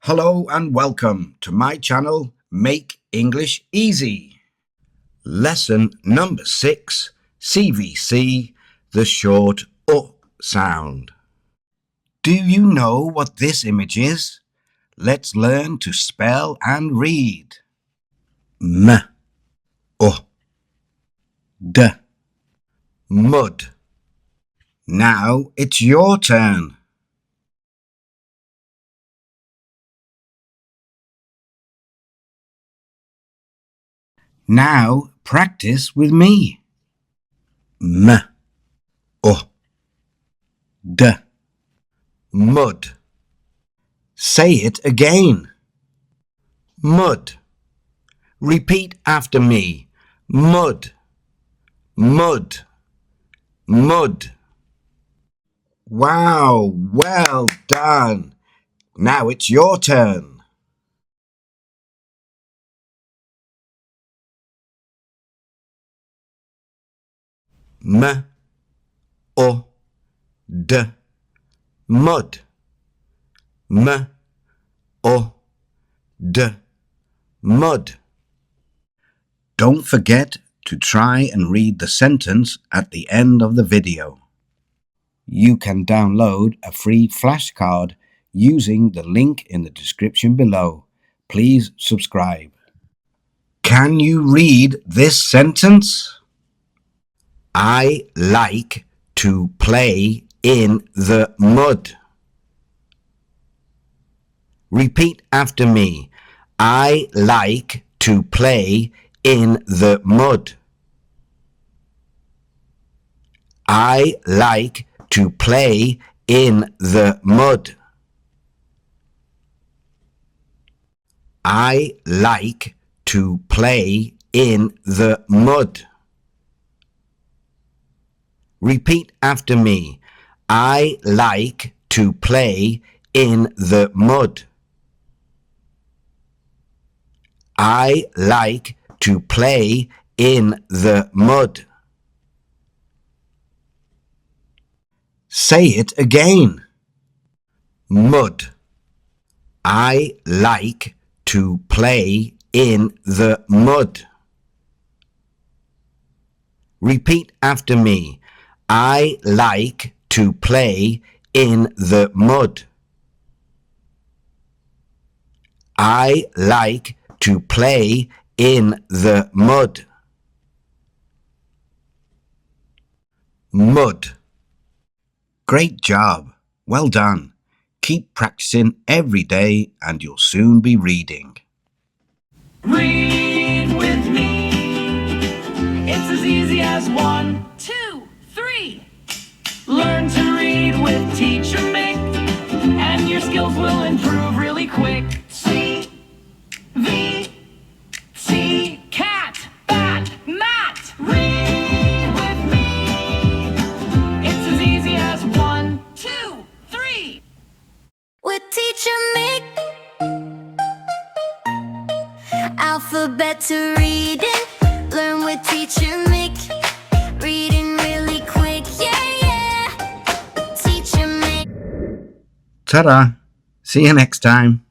Hello and welcome to my channel, Make English Easy. Lesson number 6, CVC, the short sound. Do you know what this image is? Let's learn to spell and read. M, D, mud. Now it's your turn. Now practice with me. M, D, mud. Say it again. Mud. Repeat after me. Mud, mud, mud. Wow, well done. Now it's your turn. M, D, mud. M, D, mud. Don't forget to try and read the sentence at the end of the video. You can download a free flashcard using the link in the description below. Please subscribe. Can you read this sentence? I like to play in the mud. Repeat after me. I like to play in the mud. I like to play in the mud. I like to play in the mud. Repeat after me. I like to play in the mud. I like to play in the mud. Say it again. Mud. I like to play in the mud. Repeat after me. I like to play in the mud. I like to play in the mud. Mud. Great job. Well done. Keep practicing every day and you'll soon be reading. Read with me. It's as easy as 1, 2, 3. Learn to read with Teacher Mick, and your skills will improve really quick. C, V, T, cat, bat, mat. Read with me. It's as easy as 1, 2, 3. With Teacher Mick, alphabet to reading. Learn with Teacher Mick, reading really quick, yeah. Teacher Mick. Ta-da! See you next time.